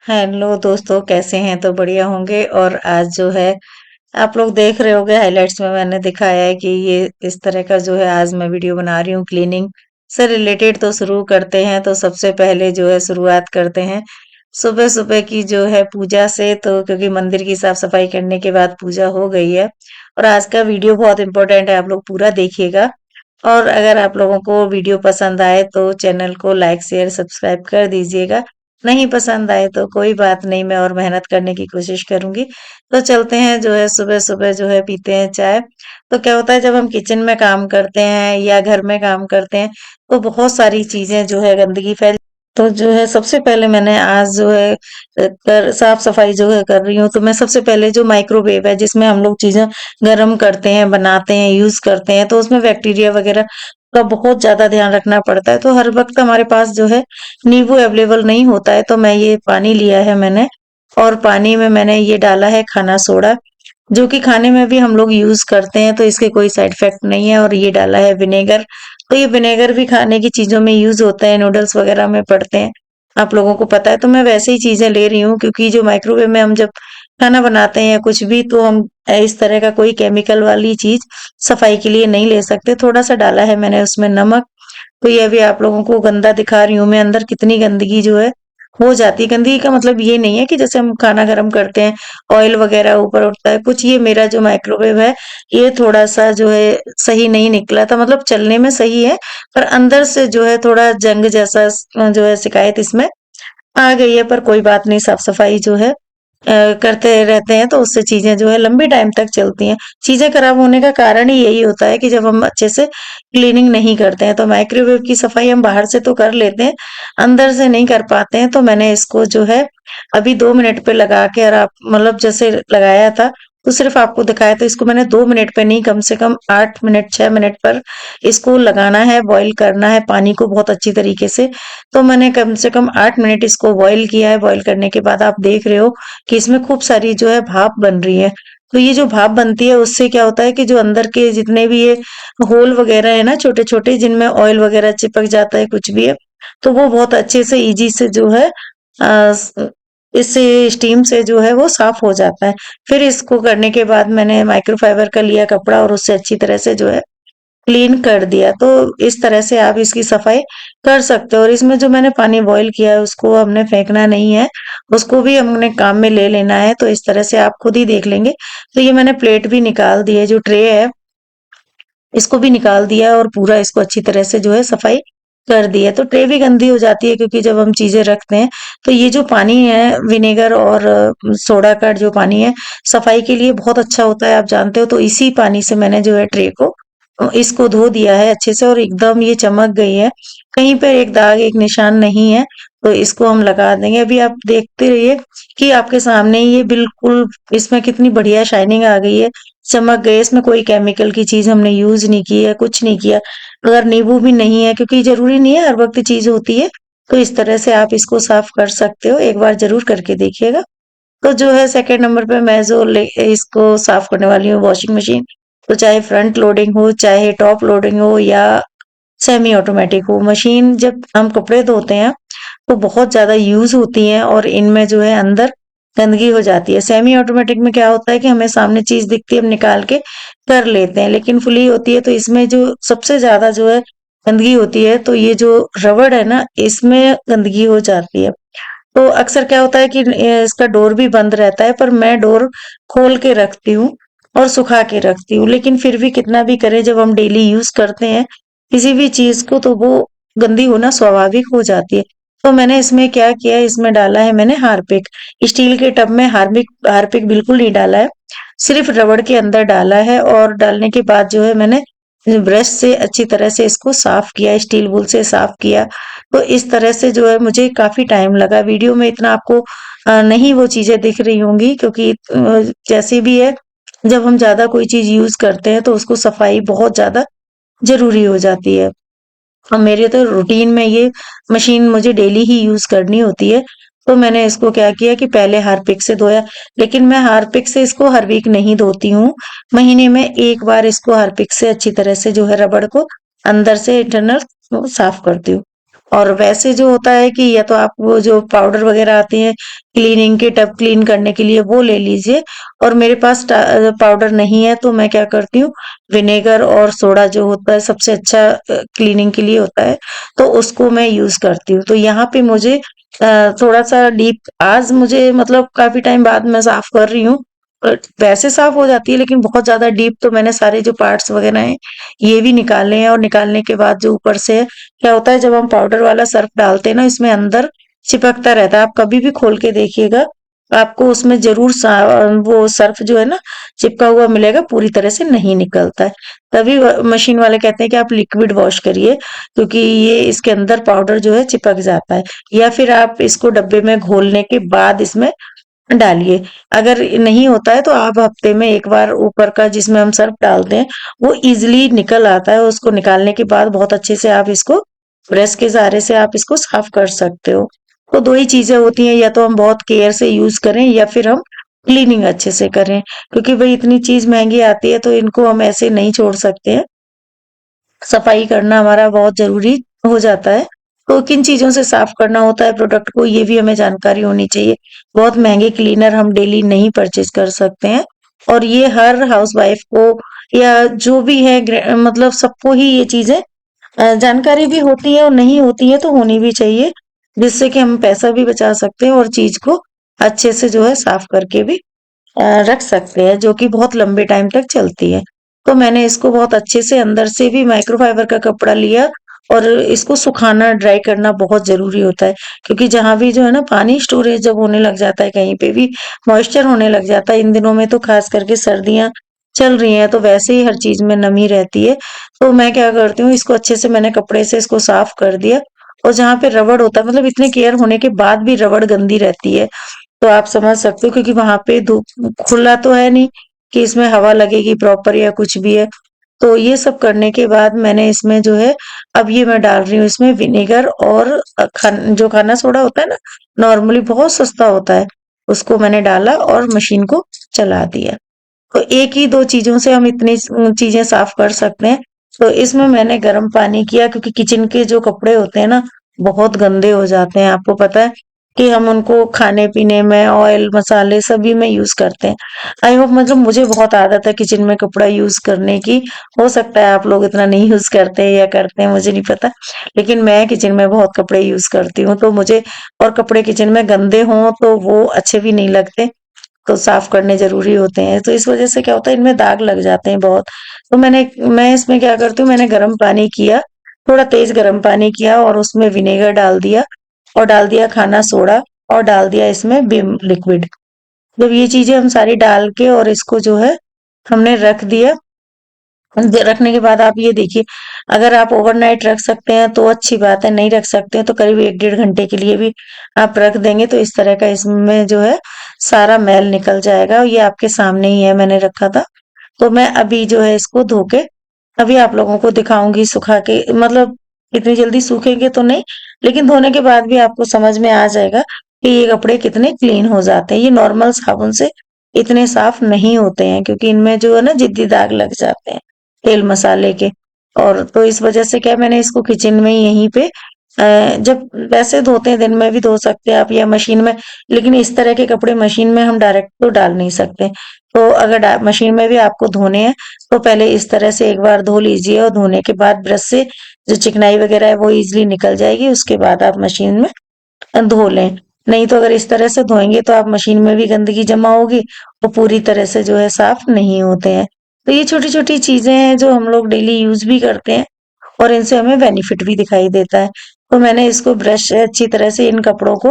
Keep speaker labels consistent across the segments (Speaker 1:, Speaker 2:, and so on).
Speaker 1: Hello दोस्तों, कैसे हैं? तो बढ़िया होंगे। और आज जो है आप लोग देख रहे होंगे, हाइलाइट्स में मैंने दिखाया है कि ये इस तरह का जो है आज मैं वीडियो बना रही हूँ क्लीनिंग से रिलेटेड। तो शुरू करते हैं। तो सबसे पहले जो है शुरुआत करते हैं सुबह सुबह की जो है पूजा से। तो क्योंकि मंदिर की साफ सफाई करने के बाद पूजा हो गई है। और आज का वीडियो बहुत इंपॉर्टेंट है, आप लोग पूरा देखिएगा। और अगर आप लोगों को वीडियो पसंद आए तो चैनल को लाइक शेयर सब्सक्राइब कर दीजिएगा। नहीं पसंद आए तो कोई बात नहीं, मैं और मेहनत करने की कोशिश करूंगी। तो चलते हैं, जो है सुबह सुबह जो है पीते हैं चाय। तो क्या होता है, जब हम किचन में काम करते हैं या घर में काम करते हैं तो बहुत सारी चीजें जो है गंदगी फैल। तो जो है सबसे पहले मैंने आज जो है कर साफ सफाई जो है कर रही हूँ। तो मैं सबसे पहले जो माइक्रोवेव है जिसमें हम लोग चीजें गर्म करते हैं, बनाते हैं, यूज करते हैं, तो उसमें बैक्टीरिया वगैरह का बहुत ज्यादा ध्यान रखना पड़ता है। तो हर वक्त हमारे पास जो है नींबू अवेलेबल नहीं होता है। तो मैं ये पानी लिया है मैंने, और पानी में मैंने ये डाला है खाना सोडा, जो कि खाने में भी हम लोग यूज करते हैं, तो इसके कोई साइड इफेक्ट नहीं है। और ये डाला है विनेगर। तो ये विनेगर भी खाने की चीजों में यूज होता है, नूडल्स वगैरह में पड़ते हैं, आप लोगों को पता है। तो मैं वैसे ही चीजें ले रही हूँ, क्योंकि जो माइक्रोवेव में हम जब खाना बनाते हैं या कुछ भी, तो हम इस तरह का कोई केमिकल वाली चीज सफाई के लिए नहीं ले सकते। थोड़ा सा डाला है मैंने उसमें नमक। तो ये भी आप लोगों को गंदा दिखा रही हूँ मैं, अंदर कितनी गंदगी जो है हो जाती है। गंदगी का मतलब ये नहीं है कि जैसे हम खाना गर्म करते हैं ऑयल वगैरह ऊपर उठता है कुछ। ये मेरा जो माइक्रोवेव है ये थोड़ा सा जो है सही नहीं निकला था, मतलब चलने में सही है पर अंदर से जो है थोड़ा जंग जैसा जो है शिकायत इसमें आ गई है। पर कोई बात नहीं, साफ सफाई जो है करते रहते हैं तो उससे चीजें जो है लंबी टाइम तक चलती हैं। चीजें खराब होने का कारण ही यही होता है कि जब हम अच्छे से क्लीनिंग नहीं करते हैं। तो माइक्रोवेव की सफाई हम बाहर से तो कर लेते हैं, अंदर से नहीं कर पाते हैं। तो मैंने इसको जो है अभी 2 मिनट पे लगा के, और आप मतलब जैसे लगाया था तो सिर्फ आपको दिखाया, तो इसको मैंने 2 मिनट पे नहीं, कम से कम 8 मिनट 6 मिनट पर इसको लगाना है, बॉईल करना है पानी को बहुत अच्छी तरीके से। तो मैंने कम से कम 8 मिनट इसको बॉईल किया है। बॉईल करने के बाद आप देख रहे हो कि इसमें खूब सारी जो है भाप बन रही है। तो ये जो भाप बनती है उससे क्या होता है कि जो अंदर के जितने भी ये होल वगैरह है ना, छोटे छोटे, जिनमें ऑयल वगैरह चिपक जाता है कुछ भी है, तो वो बहुत अच्छे से इजी से जो है इससे स्टीम से जो है वो साफ हो जाता है। फिर इसको करने के बाद मैंने माइक्रोफाइबर का लिया कपड़ा और उससे अच्छी तरह से जो है क्लीन कर दिया। तो इस तरह से आप इसकी सफाई कर सकते हो। और इसमें जो मैंने पानी बॉईल किया है उसको हमने फेंकना नहीं है, उसको भी हमने काम में ले लेना है। तो इस तरह से आप खुद ही देख लेंगे। तो ये मैंने प्लेट भी निकाल दी है, जो ट्रे है इसको भी निकाल दिया है, और पूरा इसको अच्छी तरह से जो है सफाई कर दी है। तो ट्रे भी गंदी हो जाती है क्योंकि जब हम चीजें रखते हैं, तो ये जो पानी है विनेगर और सोडा का जो पानी है सफाई के लिए बहुत अच्छा होता है, आप जानते हो। तो इसी पानी से मैंने जो है ट्रे को इसको धो दिया है अच्छे से, और एकदम ये चमक गई है, कहीं पर एक दाग एक निशान नहीं है। तो इसको हम लगा देंगे। अभी आप देखते रहिए कि आपके सामने ही ये बिल्कुल इसमें कितनी बढ़िया शाइनिंग आ गई है, चमक गए। इसमें कोई केमिकल की चीज हमने यूज नहीं की है, कुछ नहीं किया। अगर नींबू भी नहीं है, क्योंकि जरूरी नहीं है हर वक्त चीज होती है, तो इस तरह से आप इसको साफ कर सकते हो। एक बार जरूर करके देखिएगा। तो जो है सेकंड नंबर पे मैं जो इसको साफ करने वाली हूँ वॉशिंग मशीन। तो चाहे फ्रंट लोडिंग हो, चाहे टॉप लोडिंग हो, या सेमी ऑटोमेटिक हो, मशीन जब हम कपड़े धोते हैं तो बहुत ज्यादा यूज होती हैं और इनमें जो है अंदर गंदगी हो जाती है। सेमी ऑटोमेटिक में क्या होता है कि हमें सामने चीज दिखती है, हम निकाल के कर लेते हैं, लेकिन फुली होती है तो इसमें जो सबसे ज्यादा जो है गंदगी होती है, तो ये जो रबड़ है ना, इसमें गंदगी हो जाती है। तो अक्सर क्या होता है कि इसका डोर भी बंद रहता है, पर मैं डोर खोल के रखती हूँ और सुखा के रखती हूँ। लेकिन फिर भी कितना भी करें, जब हम डेली यूज करते हैं किसी भी चीज को, तो वो गंदी होना स्वाभाविक हो जाती है। तो मैंने इसमें क्या किया, इसमें डाला है मैंने हार्पिक। स्टील के टब में हार्पिक हार्पिक बिल्कुल नहीं डाला है, सिर्फ रबड़ के अंदर डाला है। और डालने के बाद जो है मैंने ब्रश से अच्छी तरह से इसको साफ किया, स्टील वूल से साफ किया। तो इस तरह से जो है मुझे काफी टाइम लगा। वीडियो में इतना आपको नहीं वो चीजें दिख रही होंगी, क्योंकि जैसे भी है, जब हम ज्यादा कोई चीज यूज करते हैं तो उसको सफाई बहुत ज्यादा जरूरी हो जाती है। और मेरे तो रूटीन में ये मशीन मुझे डेली ही यूज करनी होती है। तो मैंने इसको क्या किया कि पहले हार्पिक से धोया, लेकिन मैं हार्पिक से इसको हर वीक नहीं धोती हूँ। महीने में एक बार इसको हार्पिक से अच्छी तरह से जो है रबड़ को अंदर से इंटरनल साफ करती हूँ। और वैसे जो होता है कि या तो आप वो जो पाउडर वगैरह आते हैं क्लीनिंग के, टब क्लीन करने के लिए, वो ले लीजिए। और मेरे पास पाउडर नहीं है तो मैं क्या करती हूँ, विनेगर और सोडा जो होता है सबसे अच्छा क्लीनिंग के लिए होता है, तो उसको मैं यूज करती हूँ। तो यहाँ पे मुझे थोड़ा सा डीप, आज मुझे मतलब काफी टाइम बाद मैं साफ कर रही हूँ। वैसे साफ हो जाती है, लेकिन बहुत ज्यादा डीप तो मैंने सारे जो पार्ट्स वगैरह हैं ये भी निकाले हैं। और निकालने के बाद जो ऊपर से है, क्या होता है जब हम पाउडर वाला सर्फ डालते हैं ना, इसमें अंदर चिपकता रहता है। आप कभी भी खोल के देखिएगा, आपको उसमें जरूर वो सर्फ जो है ना चिपका हुआ मिलेगा, पूरी तरह से नहीं निकलता है। तभी मशीन वाले कहते हैं कि आप लिक्विड वॉश करिए, क्योंकि ये इसके अंदर पाउडर जो है चिपक जाता है। या फिर आप इसको डब्बे में घोलने के बाद इसमें डालिए। अगर नहीं होता है तो आप हफ्ते में एक बार ऊपर का जिसमें हम सर्फ डालते हैं वो इजीली निकल आता है। उसको निकालने के बाद बहुत अच्छे से आप इसको ब्रश के सहारे से आप इसको साफ कर सकते हो। तो दो ही चीजें होती हैं, या तो हम बहुत केयर से यूज करें या फिर हम क्लीनिंग अच्छे से करें, क्योंकि भाई इतनी चीज महंगी आती है तो इनको हम ऐसे नहीं छोड़ सकते हैं। सफाई करना हमारा बहुत ज़रूरी हो जाता है। तो किन चीज़ों से साफ करना होता है प्रोडक्ट को, ये भी हमें जानकारी होनी चाहिए। बहुत महँगे क्लीनर हम डेली नहीं परचेज़ कर सकते हैं, और ये हर हाउसवाइफ़ को या जो भी है मतलब सबको ही ये चीज़ें जानकारी भी होती है और नहीं होती है तो होनी भी चाहिए, जिससे कि हम पैसा भी बचा सकते हैं और चीज़ को अच्छे से जो है साफ करके भी रख सकते हैं, जो कि बहुत लंबे टाइम तक चलती है। तो मैंने इसको बहुत अच्छे से अंदर से भी माइक्रोफाइबर का कपड़ा लिया, और इसको सुखाना, ड्राई करना बहुत ज़रूरी होता है, क्योंकि जहाँ भी जो है ना पानी स्टोरेज जब होने लग जाता है, कहीं पे भी मॉइस्चर होने लग जाता है, इन दिनों में तो खास करके सर्दियाँ चल रही हैं, तो वैसे ही हर चीज़ में नमी रहती है। तो मैं क्या करती हूँ, इसको अच्छे से मैंने कपड़े से इसको साफ कर दिया। और जहाँ पे रबड़ होता है, मतलब इतने केयर होने के बाद भी रबड़ गंदी रहती है, तो आप समझ सकते हो, क्योंकि वहां पे धूप खुला तो है नहीं कि इसमें हवा लगेगी प्रॉपर या कुछ भी है। तो ये सब करने के बाद मैंने इसमें जो है, अब ये मैं डाल रही हूँ इसमें विनेगर और जो खाना सोडा होता है ना, नॉर्मली बहुत सस्ता होता है, उसको मैंने डाला और मशीन को चला दिया। तो एक ही दो चीजों से हम इतनी चीजें साफ कर सकते हैं। तो इसमें मैंने गर्म पानी किया, क्योंकि किचन के जो कपड़े होते हैं ना बहुत गंदे हो जाते हैं, आपको पता है कि हम उनको खाने पीने में ऑयल मसाले सभी में यूज करते हैं। आई होप, मतलब मुझे बहुत आदत है किचन में कपड़ा यूज करने की। हो सकता है आप लोग इतना नहीं यूज करते हैं या करते हैं, मुझे नहीं पता, लेकिन मैं किचन में बहुत कपड़े यूज करती हूँ। तो मुझे, और कपड़े किचन में गंदे हों तो वो अच्छे भी नहीं लगते, तो साफ करने ज़रूरी होते हैं। तो इस वज़ह से क्या होता है, इनमें दाग लग जाते हैं बहुत। तो मैं इसमें क्या करती हूँ, मैंने गरम पानी किया, थोड़ा तेज़ गरम पानी किया और उसमें विनेगर डाल दिया, और डाल दिया खाना सोडा, और डाल दिया इसमें विम लिक्विड। जब ये चीज़ें हम सारी डाल के और इसको जो है हमने रख दिया, रखने के बाद आप ये देखिए, अगर आप ओवरनाइट रख सकते हैं तो अच्छी बात है, नहीं रख सकते हैं तो करीब 1 डेढ़ घंटे के लिए भी आप रख देंगे तो इस तरह का इसमें जो है सारा मैल निकल जाएगा। और ये आपके सामने ही है, मैंने रखा था। तो मैं अभी जो है इसको धो के अभी आप लोगों को दिखाऊंगी सुखा के, मतलब इतनी जल्दी सूखेंगे तो नहीं, लेकिन धोने के बाद भी आपको समझ में आ जाएगा कि ये कपड़े कितने क्लीन हो जाते हैं। ये नॉर्मल साबुन से इतने साफ नहीं होते हैं, क्योंकि इनमें जो है ना जिद्दी दाग लग जाते हैं तेल मसाले के। और तो इस वजह से क्या, मैंने इसको किचन में ही यहीं पे जब वैसे धोते हैं दिन में भी धो सकते हैं आप या मशीन में, लेकिन इस तरह के कपड़े मशीन में हम डायरेक्ट तो डाल नहीं सकते। तो अगर मशीन में भी आपको धोने हैं तो पहले इस तरह से एक बार धो लीजिए, और धोने के बाद ब्रश से जो चिकनाई वगैरह है वो इजीली निकल जाएगी, उसके बाद आप मशीन में धो लें। नहीं तो अगर इस तरह से धोएंगे तो आप मशीन में भी गंदगी जमा होगी, वो पूरी तरह से जो है साफ नहीं होते हैं। तो ये छोटी छोटी चीजें हैं जो हम लोग डेली यूज भी करते हैं, और इनसे हमें बेनिफिट भी दिखाई देता है। तो मैंने इसको ब्रश से अच्छी तरह से इन कपड़ों को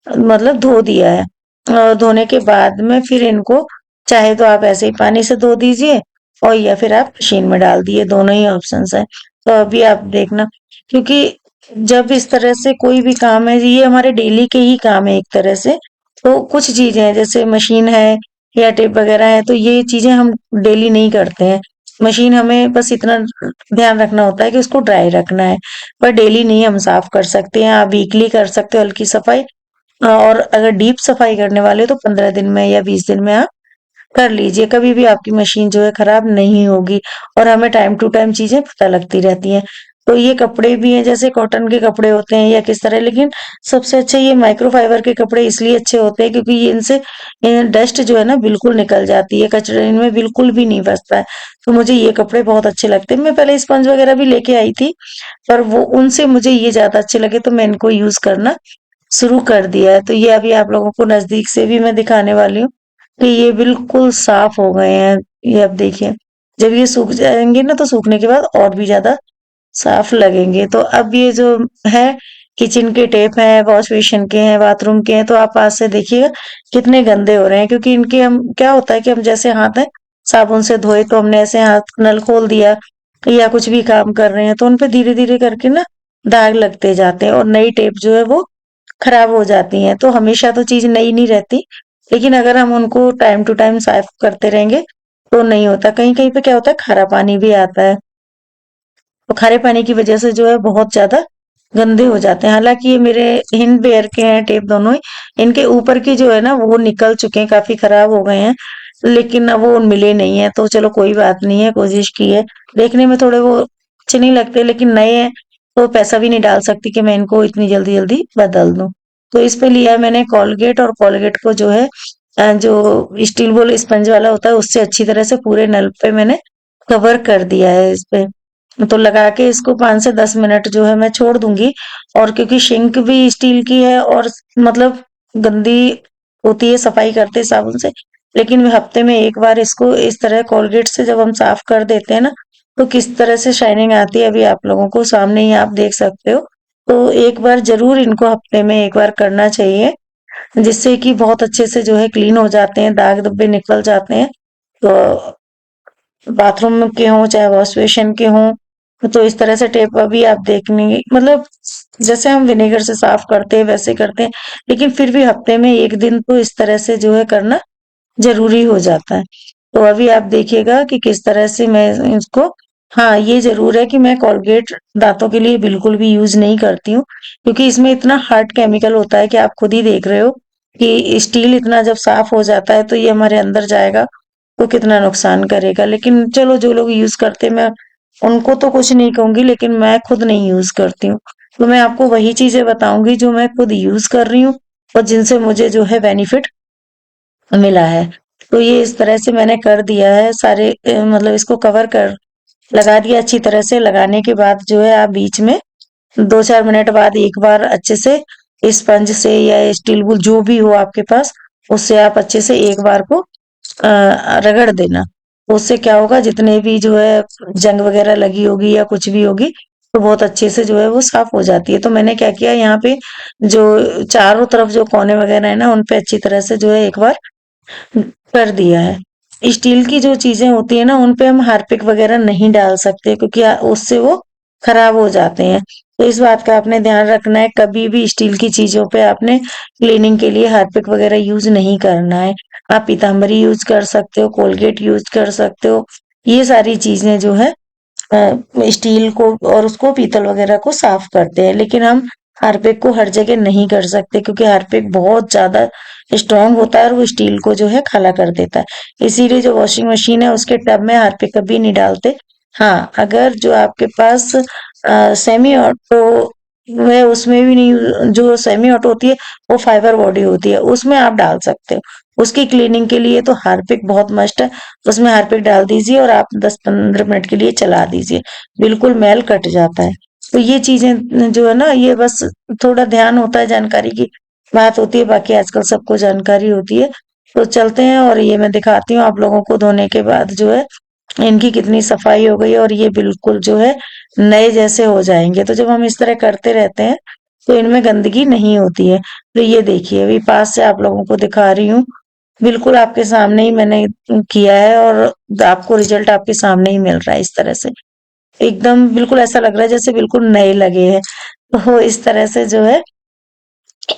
Speaker 1: मतलब धो दिया है। और धोने के बाद में फिर इनको चाहे तो आप ऐसे ही पानी से धो दीजिए, और या फिर आप मशीन में डाल दिए, दोनों ही ऑप्शंस हैं। तो अभी आप देखना, क्योंकि जब इस तरह से कोई भी काम है, ये हमारे डेली के ही काम है एक तरह से। तो कुछ चीजें हैं जैसे मशीन है या टेप वगैरह है, तो ये चीजें हम डेली नहीं करते हैं। मशीन हमें बस इतना ध्यान रखना होता है कि उसको ड्राई रखना है, पर डेली नहीं हम साफ कर सकते हैं। आप वीकली कर सकते हो हल्की सफाई, और अगर डीप सफाई करने वाले हो तो 15 दिन में या 20 दिन में आप कर लीजिए। कभी भी आपकी मशीन जो है खराब नहीं होगी, और हमें टाइम टू टाइम चीजें पता लगती रहती हैं। तो ये कपड़े भी हैं, जैसे कॉटन के कपड़े होते हैं या किस तरह, लेकिन सबसे अच्छे ये माइक्रोफाइबर के कपड़े इसलिए अच्छे होते हैं क्योंकि ये इनसे डस्ट जो है ना बिल्कुल निकल जाती है, कचरे इनमें बिल्कुल भी नहीं बसता है। तो मुझे ये कपड़े बहुत अच्छे लगते हैं। मैं पहले स्पंज वगैरह भी लेके आई थी, पर वो उनसे मुझे ये ज्यादा अच्छे लगे तो मैं इनको यूज करना शुरू कर दिया है। तो ये अभी आप लोगों को नजदीक से भी मैं दिखाने वाली हूँ कि ये बिल्कुल साफ हो गए हैं। ये अब देखिए, जब ये सूख जाएंगे ना तो सूखने के बाद और भी ज्यादा साफ लगेंगे। तो अब ये जो है, किचन के टेप हैं, वॉश बेसिन के हैं, बाथरूम के हैं, तो आप पास से देखिएगा कितने गंदे हो रहे हैं, क्योंकि इनके हम क्या होता है कि हम जैसे हाथ है साबुन से धोए तो हमने ऐसे हाथ नल खोल दिया या कुछ भी काम कर रहे हैं तो उन पे धीरे धीरे करके ना दाग लगते जाते हैं और नई टेप जो है वो खराब हो जाती हैं। तो हमेशा तो चीज नई नहीं रहती, लेकिन अगर हम उनको टाइम टू टाइम साफ करते रहेंगे तो नहीं होता। कहीं कहीं पे क्या होता है, खारा पानी भी आता है, तो खारे पानी की वजह से जो है बहुत ज्यादा गंदे हो जाते हैं। हालांकि ये मेरे हिंद बेयर के हैं टेप दोनों ही, इनके ऊपर की जो है ना वो निकल चुके हैं, काफी खराब हो गए हैं, लेकिन अब वो मिले नहीं है। तो चलो कोई बात नहीं है, कोशिश की है। देखने में थोड़े वो अच्छे नहीं लगते, लेकिन नए हैं तो पैसा भी नहीं डाल सकती कि मैं इनको इतनी जल्दी जल्दी बदल दूं। तो इस पे लिया है मैंने कोलगेट, और कोलगेट को जो है जो स्टील बोल स्पंज वाला होता है उससे अच्छी तरह से पूरे नल पे मैंने कवर कर दिया है इस पे। तो लगा के इसको 5 से 10 मिनट जो है मैं छोड़ दूंगी। और क्योंकि सिंक भी स्टील की है और मतलब गंदी होती है सफाई करते साबुन से, लेकिन हफ्ते में एक बार इसको इस तरह कोलगेट से जब हम साफ कर देते हैं ना तो किस तरह से शाइनिंग आती है अभी आप लोगों को सामने ही आप देख सकते हो। तो एक बार जरूर इनको हफ्ते में एक बार करना चाहिए, जिससे कि बहुत अच्छे से जो है क्लीन हो जाते हैं, दाग धब्बे निकल जाते हैं। तो बाथरूम के हों चाहे वॉश बेसिन के हों, तो इस तरह से टेप अभी आप देखेंगे, मतलब जैसे हम विनेगर से साफ करते हैं वैसे करते हैं, लेकिन फिर भी हफ्ते में एक दिन तो इस तरह से जो है करना जरूरी हो जाता है। तो अभी आप देखिएगा कि किस तरह से मैं इसको, हाँ ये जरूर है कि मैं कोलगेट दांतों के लिए बिल्कुल भी यूज नहीं करती हूँ, क्योंकि इसमें इतना हार्ड केमिकल होता है कि आप खुद ही देख रहे हो कि स्टील इतना जब साफ हो जाता है तो ये हमारे अंदर जाएगा तो कितना नुकसान करेगा। लेकिन चलो जो लोग यूज करते हैं, मैं उनको तो कुछ नहीं कहूंगी, लेकिन मैं खुद नहीं यूज करती हूँ। तो मैं आपको वही चीजें बताऊंगी जो मैं खुद यूज कर रही हूँ और जिनसे मुझे जो है बेनिफिट मिला है। तो ये इस तरह से मैंने कर दिया है सारे, मतलब इसको कवर कर लगा दिया अच्छी तरह से। लगाने के बाद जो है आप बीच में 2-4 मिनट बाद एक बार अच्छे से स्पंज से या स्टील वूल जो भी हो आपके पास, उससे आप अच्छे से एक बार को रगड़ देना। उससे क्या होगा, जितने भी जो है जंग वगैरह लगी होगी या कुछ भी होगी तो बहुत अच्छे से जो है वो साफ हो जाती है। तो मैंने क्या किया, यहाँ पे जो चारों तरफ जो कोने वगैरह है ना उन पे अच्छी तरह से जो है एक बार कर दिया है। स्टील की जो चीजें होती है ना उन पे हम हार्पिक वगैरह नहीं डाल सकते, क्योंकि उससे वो खराब हो जाते हैं। तो इस बात का आपने ध्यान रखना है, कभी भी स्टील की चीजों पे आपने क्लीनिंग के लिए हार्पिक वगैरह यूज नहीं करना है। आप पीताम्बरी यूज कर सकते हो, कोलगेट यूज कर सकते हो, ये सारी चीजें जो है स्टील को और उसको पीतल वगैरह को साफ करते हैं। लेकिन हम हार्पिक को हर जगह नहीं कर सकते, क्योंकि हार्पिक बहुत ज्यादा स्ट्रांग होता है और वो स्टील को जो है खाला कर देता है। इसीलिए जो वॉशिंग मशीन है उसके टब में हार्पिक कभी नहीं डालते। हाँ, अगर जो आपके पास सेमी ऑटो है उसमें भी नहीं, जो सेमी ऑटो होती है वो फाइबर बॉडी होती है, उसमें आप डाल सकते हो। उसकी क्लीनिंग के लिए तो हार्पिक बहुत मस्त है, उसमें हार्पिक डाल दीजिए और आप 10-15 मिनट के लिए चला दीजिए, बिल्कुल मैल कट जाता है। तो ये चीजें जो है ना, ये बस थोड़ा ध्यान होता है, जानकारी की बात होती है, बाकी आजकल सबको जानकारी होती है। तो चलते हैं और ये मैं दिखाती हूँ आप लोगों को धोने के बाद जो है इनकी कितनी सफाई हो गई, और ये बिल्कुल जो है नए जैसे हो जाएंगे। तो जब हम इस तरह करते रहते हैं तो इनमें गंदगी नहीं होती है। तो ये देखिए, अभी पास से आप लोगों को दिखा रही हूँ, बिल्कुल आपके सामने ही मैंने किया है और आपको रिजल्ट आपके सामने ही मिल रहा है। इस तरह से एकदम बिल्कुल ऐसा लग रहा है जैसे बिल्कुल नए लगे हैं। तो इस तरह से जो है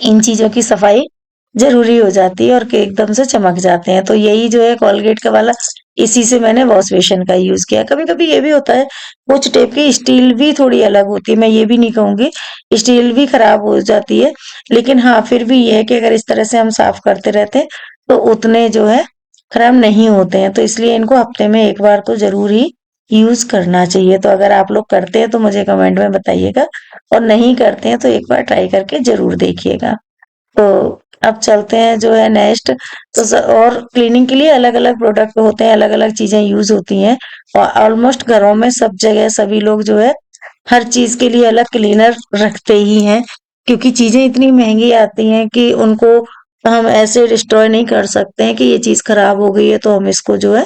Speaker 1: इन चीजों की सफाई जरूरी हो जाती है और के एकदम से चमक जाते हैं। तो यही जो है कोलगेट का वाला, इसी से मैंने वॉश बेसिन का यूज किया। कभी कभी ये भी होता है कुछ टेप की स्टील भी थोड़ी अलग होती है, मैं ये भी नहीं कहूंगी स्टील भी खराब हो जाती है, लेकिन हाँ फिर भी ये है कि अगर इस तरह से हम साफ करते रहते हैं तो उतने जो है खराब नहीं होते हैं। तो इसलिए इनको हफ्ते में एक बार तो जरूर ही यूज करना चाहिए। तो अगर आप लोग करते हैं तो मुझे कमेंट में बताइएगा, और नहीं करते हैं तो एक बार ट्राई करके जरूर देखिएगा। तो अब चलते हैं जो है नेक्स्ट। तो और क्लीनिंग के लिए अलग अलग प्रोडक्ट होते हैं, अलग अलग चीजें यूज होती हैं, और ऑलमोस्ट घरों में सब जगह सभी लोग जो है हर चीज के लिए अलग क्लीनर रखते ही हैं, क्योंकि चीजें इतनी महंगी आती हैं कि उनको हम ऐसे डिस्ट्रॉय नहीं कर सकते हैं कि ये चीज खराब हो गई है तो हम इसको जो है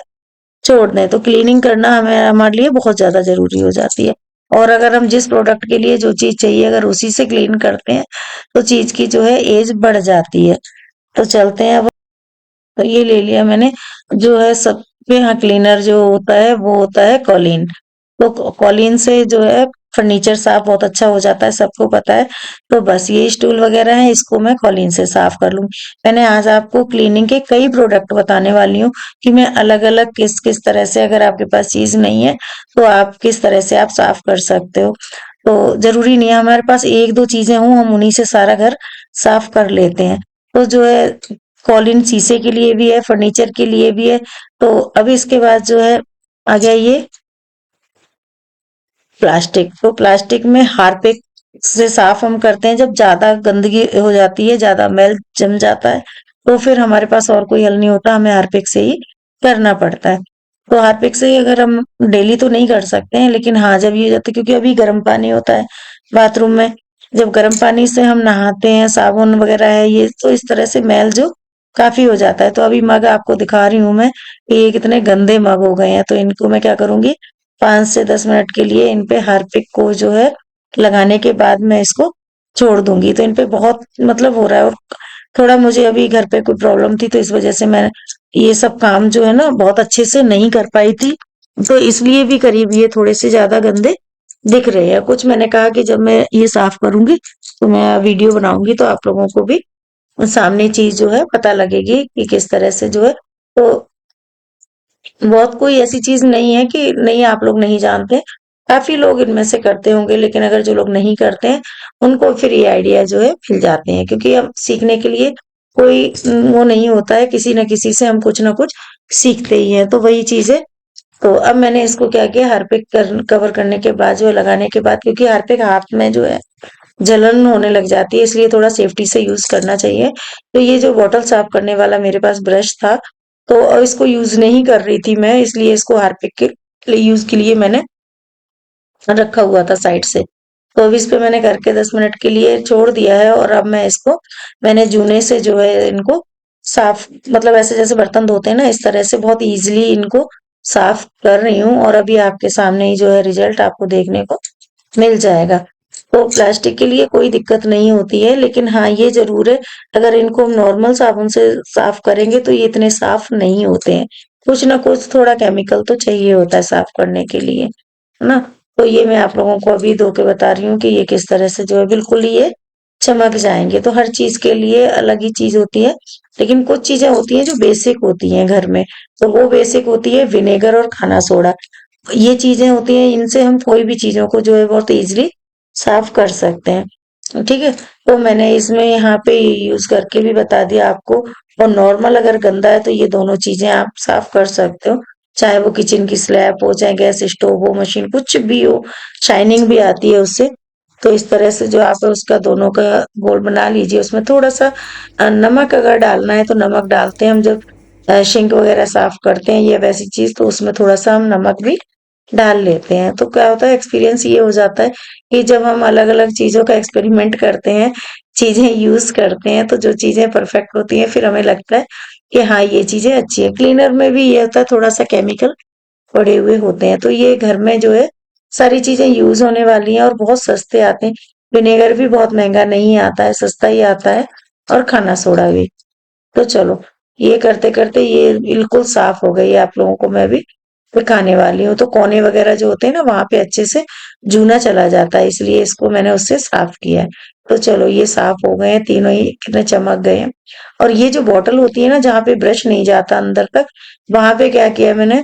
Speaker 1: छोड़ दें। तो क्लीनिंग करना हमें हमारे लिए बहुत ज्यादा जरूरी हो जाती है। और अगर हम जिस प्रोडक्ट के लिए जो चीज चाहिए अगर उसी से क्लीन करते हैं तो चीज की जो है एज बढ़ जाती है। तो चलते हैं अब। तो ये ले लिया मैंने। जो है सबके यहाँ क्लीनर जो होता है वो होता है कॉलीन। तो कॉलीन से जो है फर्नीचर साफ बहुत अच्छा हो जाता है, सबको पता है। तो बस ये स्टूल वगैरह है, इसको मैं कॉलीन से साफ कर लूंगी। मैंने आज आपको क्लीनिंग के कई प्रोडक्ट बताने वाली हूँ कि मैं अलग अलग किस किस तरह से, अगर आपके पास चीज नहीं है तो आप किस तरह से आप साफ कर सकते हो। तो जरूरी नहीं है हमारे पास एक दो चीजें हों, हम उन्हीं से सारा घर साफ कर लेते हैं। तो जो है कॉलिन शीशे के लिए भी है, फर्नीचर के लिए भी है। तो अभी इसके बाद जो है आ गया ये प्लास्टिक। तो प्लास्टिक में हार्पिक से साफ हम करते हैं जब ज्यादा गंदगी हो जाती है, ज्यादा मैल जम जाता है, तो फिर हमारे पास और कोई हल नहीं होता, हमें हार्पिक से ही करना पड़ता है। तो हार्पिक से अगर हम डेली तो नहीं कर सकते हैं, लेकिन हाँ जब ये हो जाता है, क्योंकि अभी गर्म पानी होता है बाथरूम में, जब गर्म पानी से हम नहाते हैं, साबुन वगैरह है ये, तो इस तरह से मैल जो काफी हो जाता है। तो अभी मग आपको दिखा रही हूँ मैं, ये कितने गंदे मग हो गए हैं। तो इनको मैं क्या करूंगी, 5 से 10 मिनट के लिए इन पे हार्पिक को जो है लगाने के बाद मैं इसको छोड़ दूंगी। तो इन पे बहुत मतलब हो रहा है, और थोड़ा मुझे अभी घर पे कोई प्रॉब्लम थी तो इस वजह से मैं ये सब काम जो है ना बहुत अच्छे से नहीं कर पाई थी। तो इसलिए भी करीब ये थोड़े से ज्यादा गंदे दिख रहे हैं। कुछ मैंने कहा कि जब मैं ये साफ करूंगी तो मैं वीडियो बनाऊंगी तो आप लोगों को भी सामने चीज जो है पता लगेगी कि किस तरह से जो है। तो बहुत कोई ऐसी चीज नहीं है कि नहीं आप लोग नहीं जानते, काफी लोग इनमें से करते होंगे, लेकिन अगर जो लोग नहीं करते हैं उनको फिर ये आइडिया जो है मिल जाते हैं, क्योंकि हम सीखने के लिए कोई वो नहीं होता है, किसी न किसी से हम कुछ ना कुछ सीखते ही हैं। तो वही चीज है। तो अब मैंने इसको क्या किया, हार्पिक कवर करने के बाद जो है लगाने के बाद, क्योंकि हार्पिक हाथ में जो है जलन होने लग जाती है, इसलिए थोड़ा सेफ्टी से यूज करना चाहिए। तो ये जो बॉटल साफ करने वाला मेरे पास ब्रश था, तो इसको यूज नहीं कर रही थी मैं, इसलिए इसको हार्पिक के लिए यूज के लिए मैंने रखा हुआ था साइड से। तो अब इस पे मैंने करके 10 मिनट के लिए छोड़ दिया है, और अब मैं इसको मैंने जूने से जो है इनको साफ, मतलब ऐसे जैसे बर्तन धोते हैं ना इस तरह से बहुत इजीली इनको साफ कर रही हूँ, और अभी आपके सामने ही जो है रिजल्ट आपको देखने को मिल जाएगा। तो प्लास्टिक के लिए कोई दिक्कत नहीं होती है, लेकिन हाँ ये जरूर है, अगर इनको हम नॉर्मल साबुन से साफ करेंगे तो ये इतने साफ नहीं होते हैं, कुछ ना कुछ थोड़ा केमिकल तो चाहिए होता है साफ करने के लिए, है ना। तो ये मैं आप लोगों को अभी धो के बता रही हूँ कि ये किस तरह से जो है बिल्कुल ही ये चमक जाएंगे। तो हर चीज के लिए अलग ही चीज होती है, लेकिन कुछ चीजें होती हैं जो बेसिक होती हैं घर में। तो वो बेसिक होती है विनेगर और खाना सोडा। ये चीजें होती हैं, इनसे हम कोई भी चीजों को जो है बहुत इजीली साफ कर सकते हैं, ठीक है। तो मैंने इसमें यहाँ पे यूज करके भी बता दिया आपको। और नॉर्मल अगर गंदा है तो ये दोनों चीजें आप साफ कर सकते हो, चाहे वो किचन की स्लैब हो, चाहे गैस स्टोव हो, मशीन कुछ भी हो, शाइनिंग भी आती है उससे। तो इस तरह से जो आप है उसका दोनों का घोल बना लीजिए। उसमें थोड़ा सा नमक अगर डालना है तो नमक डालते हैं हम जब सिंक वगैरह साफ करते हैं या वैसी चीज, तो उसमें थोड़ा सा हम नमक भी डाल लेते हैं। तो क्या होता है, एक्सपीरियंस ये हो जाता है कि जब हम अलग अलग चीजों का एक्सपेरिमेंट करते हैं, चीजें यूज करते हैं, तो जो चीजें परफेक्ट होती हैं फिर हमें लगता है कि हाँ ये चीजें अच्छी है। क्लीनर में भी ये होता है, थोड़ा सा केमिकल पड़े हुए होते हैं। तो ये घर में जो है सारी चीजें यूज होने वाली हैं और बहुत सस्ते आते हैं। विनेगर भी बहुत महंगा नहीं आता है, सस्ता ही आता है, और खाना सोडा भी। तो चलो ये करते करते ये बिल्कुल साफ हो गई है, आप लोगों को मैं भी दिखाने वाली हूँ। तो कोने वगैरह जो होते हैं ना वहां पे अच्छे से जूना चला जाता है, इसलिए इसको मैंने उससे साफ किया है। तो चलो ये साफ हो गए हैं तीनों ही, कितने चमक गए हैं। और ये जो बॉटल होती है ना जहाँ पे ब्रश नहीं जाता अंदर तक, वहां पे क्या किया मैंने,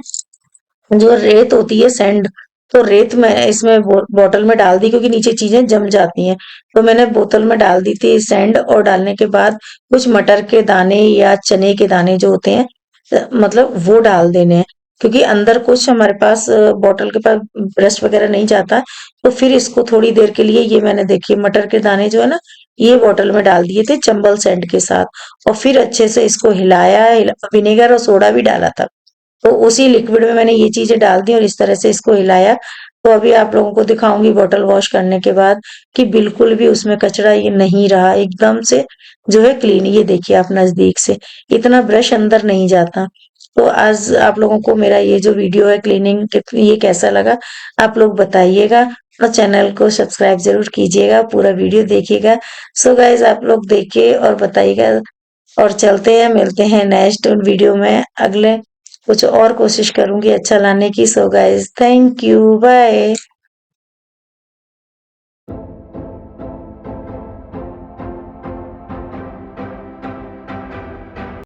Speaker 1: जो रेत होती है सैंड, तो रेत मैं इसमें बोतल में डाल दी, क्योंकि नीचे चीजें जम जाती हैं। तो मैंने बोतल में डाल दी थी सैंड, और डालने के बाद कुछ मटर के दाने या चने के दाने जो होते हैं मतलब वो डाल देने हैं। क्योंकि अंदर कुछ हमारे पास बॉटल के पास ब्रश वगैरह नहीं जाता, तो फिर इसको थोड़ी देर के लिए ये मैंने देखिए मटर के दाने जो है ना, ये बॉटल में डाल दिए थे चंबल सेंड के साथ और फिर अच्छे से इसको हिलाया, विनेगर और सोडा भी डाला था। तो उसी लिक्विड में मैंने ये चीजें डाल दी और इस तरह से इसको हिलाया। तो अभी आप लोगों को दिखाऊंगी बॉटल वॉश करने के बाद कि बिल्कुल भी उसमें कचरा ये नहीं रहा, एकदम से जो है क्लीन। ये देखिए आप नजदीक से, इतना ब्रश अंदर नहीं जाता। तो आज आप लोगों को मेरा ये जो वीडियो है क्लीनिंग टिप, ये कैसा लगा आप लोग बताइएगा और चैनल को सब्सक्राइब जरूर कीजिएगा, पूरा वीडियो देखिएगा। सो गाइज आप लोग देखिए और बताइएगा, और चलते हैं, मिलते हैं नेक्स्ट वीडियो में। अगले कुछ और कोशिश करूंगी अच्छा लाने की। So guys thank you, bye.